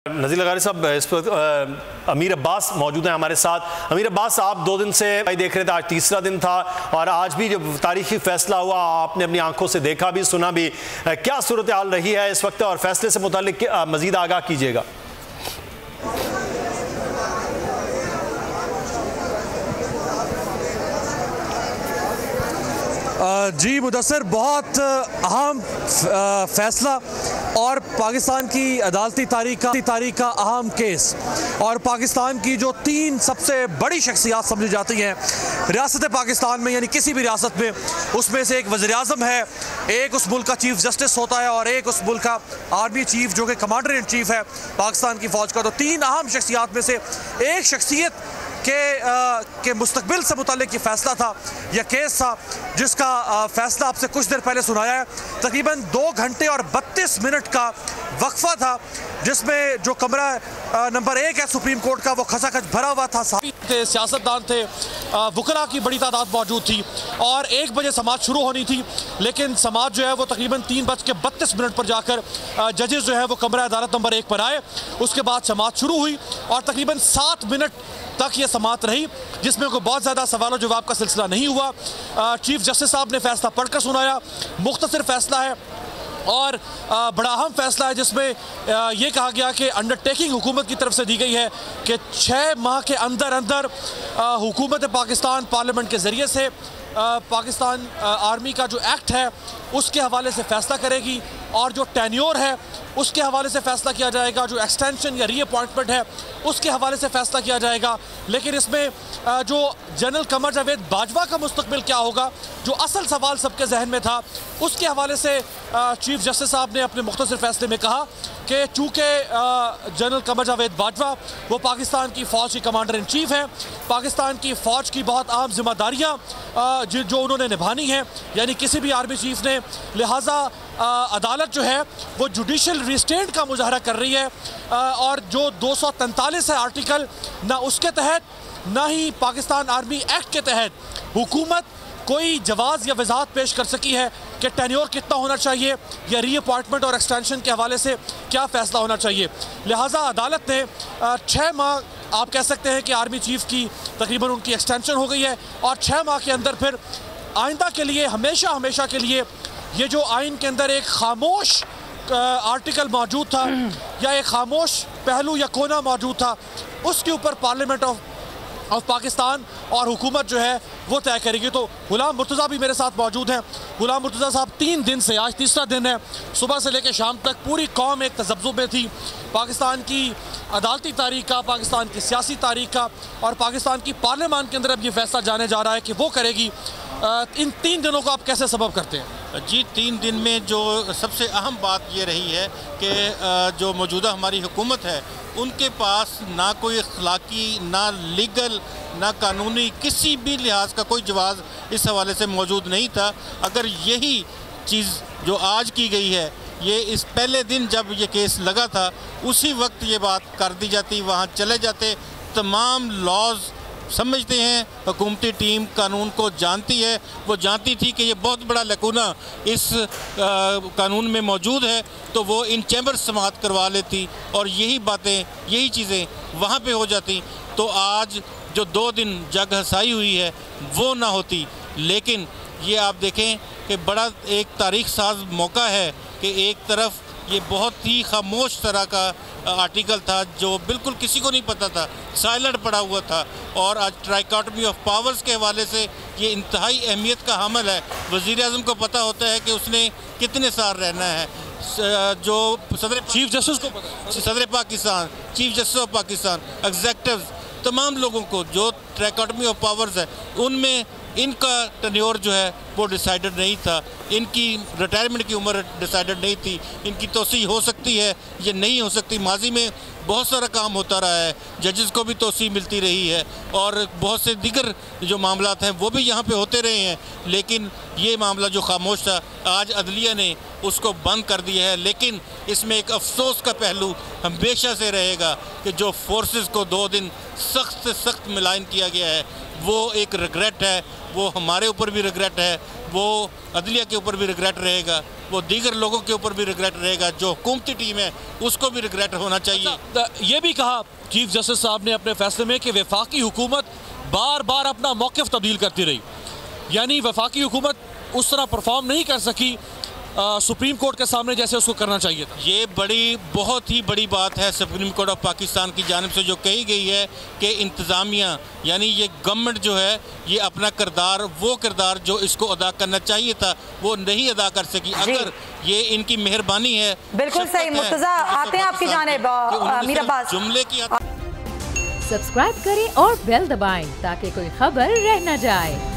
नज़ीर लगारी साहब, इस वक्त अमीर अब्बास मौजूद हैं हमारे साथ। अमीर अब्बास, आप 2 दिन से देख रहे थे, आज तीसरा दिन था और आज भी जब तारीखी फैसला हुआ आपने अपनी आंखों से देखा भी सुना भी, क्या सूरत हाल रही है इस वक्त और फैसले से मुताल्लिक मजीद आगाह कीजिएगा। जी मुदस्सिर, बहुत अहम फैसला और पाकिस्तान की अदालती तारीख का अहम केस और पाकिस्तान की जो 3 सबसे बड़ी शख्सियात समझी जाती हैं रियासत पाकिस्तान में, यानी किसी भी रियासत में, उसमें से एक वज़ीर-ए-आज़म है, एक उस मुल्क का चीफ जस्टिस होता है और एक उस मुल्क का आर्मी चीफ जो कि कमांडर इन चीफ है पाकिस्तान की फ़ौज का। तो 3 अहम शख्सियात में से एक शख्सियत के मुस्तकबिल से मुताल्लिक ये फैसला था, यह केस था जिसका फैसला आपसे कुछ देर पहले सुनाया है। तकरीबन 2 घंटे और 32 मिनट का वक्फा था जिसमें जो कमरा नंबर 1 है सुप्रीम कोर्ट का वो खचाखच भरा हुआ था। सियासतदान थे, वकला की बड़ी तादाद मौजूद थी और 1 बजे समाअत शुरू होनी थी, लेकिन समाअत जो है वो तकरीबन 3:32 पर जाकर जजेस जो है वो कमरा अदालत नंबर 1 पर आए। उसके बाद समाअत शुरू हुई और तकरीबन 7 मिनट तक ये समाअत रही, जिसमें कोई बहुत ज़्यादा सवाल जवाब का सिलसिला नहीं हुआ। चीफ जस्टिस साहब ने फैसला पढ़कर सुनाया। मुख्तसर फैसला है और बड़ा अहम फैसला है जिसमें ये कहा गया कि अंडरटेकिंग हुकूमत की तरफ से दी गई है कि 6 माह के अंदर अंदर हुकूमत पाकिस्तान पार्लियामेंट के ज़रिए से पाकिस्तान आर्मी का जो एक्ट है उसके हवाले से फ़ैसला करेगी और जो टेन्योर है उसके हवाले से फ़ैसला किया जाएगा, जो एक्सटेंशन या रीअपॉइंटमेंट है उसके हवाले से फ़ैसला किया जाएगा। लेकिन इसमें जो जनरल कमर जावेद बाजवा का मुस्तकबिल क्या होगा, जो असल सवाल सबके जहन में था, उसके हवाले से चीफ जस्टिस साहब ने अपने मुख्तसर फैसले में कहा कि चूँकि जनरल कमर जावेद बाजवा वो पाकिस्तान की फ़ौज की कमांडर इन चीफ हैं, पाकिस्तान की फ़ौज की बहुत अहम जिम्मेदारियाँ जो उन्होंने निभानी है, यानी किसी भी आर्मी चीफ ने, लिहाजा अदालत जो है वो जुडिशल रिस्ट्रेंट का मुजाहरा कर रही है और जो 243 है आर्टिकल, ना उसके तहत ना ही पाकिस्तान आर्मी एक्ट के तहत हुकूमत कोई जवाज़ या वजाहत पेश कर सकी है कि टेन्योर कितना होना चाहिए या रीअपॉइंटमेंट और एक्सटेंशन के हवाले से क्या फ़ैसला होना चाहिए। लिहाजा अदालत ने 6 माह आप कह सकते हैं कि आर्मी चीफ की तकरीबन उनकी एक्सटेंशन हो गई है और 6 माह के अंदर फिर आइंदा के लिए हमेशा के लिए ये जो आइन के अंदर एक खामोश आर्टिकल मौजूद था या एक खामोश पहलू या कोना मौजूद था, उसके ऊपर पार्लियामेंट ऑफ पाकिस्तान और हुकूमत जो है वो तय करेगी। तो गुलाम मुर्तज़ा भी मेरे साथ मौजूद हैं। गुलाम मुर्तज़ा साहब, 3 दिन से, आज तीसरा दिन है, सुबह से लेकर शाम तक पूरी कौम एक तज़ब्ज़ुब में थी पाकिस्तान की अदालती तारीख का, पाकिस्तान की सियासी तारीख का, और पाकिस्तान की पार्लियामान के अंदर अब ये फैसला जाने जा रहा है कि वो करेगी। इन 3 दिनों को आप कैसे सबब करते हैं? जी, 3 दिन में जो सबसे अहम बात ये रही है कि जो मौजूदा हमारी हुकूमत है उनके पास ना कोई अखलाकी, ना लीगल, ना कानूनी किसी भी लिहाज का कोई जवाब इस हवाले से मौजूद नहीं था। अगर यही चीज़ जो आज की गई है, ये इस पहले दिन जब ये केस लगा था उसी वक्त ये बात कर दी जाती, वहाँ चले जाते, तमाम लॉज समझते हैं, हुकूमती टीम कानून को जानती है, वो जानती थी कि ये बहुत बड़ा लकूना इस कानून में मौजूद है, तो वो इन चैम्बर समाअत करवा लेती और यही बातें, यही चीज़ें वहाँ पे हो जाती। तो आज जो 2 दिन जग हसाई हुई है वो ना होती। लेकिन ये आप देखें कि बड़ा एक तारीख साज मौका है कि एक तरफ ये बहुत ही खामोश तरह का आर्टिकल था जो बिल्कुल किसी को नहीं पता था, साइलेंट पड़ा हुआ था, और आज ट्राइकोटमी ऑफ पावर्स के हवाले से ये इंतहाई अहमियत का हामिल है। वज़ीर-ए-आज़म को पता होता है कि उसने कितने साल रहना है, जो चीफ जस्टिस को पता है, सदर Pakistan, chief justice of Pakistan, executive, तमाम लोगों को जो ट्राइकोटमी ऑफ पावर्स है उनमें इनका टेन्योर जो है वो डिसाइडेड नहीं था, इनकी रिटायरमेंट की उम्र डिसाइडेड नहीं थी, इनकी तोसी हो सकती है, ये नहीं हो सकती। माजी में बहुत सारा काम होता रहा है, जजेस को भी तोसी मिलती रही है और बहुत से दीगर जो मामलात हैं वो भी यहाँ पे होते रहे हैं, लेकिन ये मामला जो खामोश था आज अदलिया ने उसको बंद कर दिया है। लेकिन इसमें एक अफसोस का पहलू हमेशा से रहेगा कि जो फोर्सेस को 2 दिन सख्त से सख्त मिलान किया गया है वो एक रिग्रेट है, वो हमारे ऊपर भी रिग्रेट है, वो अदलिया के ऊपर भी रिग्रेट रहेगा वो दीगर लोगों के ऊपर भी रिग्रेट रहेगा, जो हुकूमती टीम है उसको भी रिग्रेट होना चाहिए। ये भी कहा चीफ जस्टिस साहब ने अपने फैसले में कि वफाकी हुकूमत बार बार अपना मौक़िफ़ तब्दील करती रही, यानी वफाकी हुकूमत उस तरह परफॉर्म नहीं कर सकी सुप्रीम कोर्ट के सामने जैसे उसको करना चाहिए था। ये बहुत ही बड़ी बात है सुप्रीम कोर्ट ऑफ पाकिस्तान की जानिब से जो कही गई है कि इंतज़ामिया यानी ये गवर्नमेंट जो है ये अपना किरदार जो इसको अदा करना चाहिए था वो नहीं अदा कर सकी। अगर ये इनकी मेहरबानी है। बिल्कुल सही। मुर्तज़ा आते हैं आपकी जानिब अमीर अब्बास। जुमले की सब्सक्राइब करें और बेल दबाएं ताकि कोई खबर रह न जाए।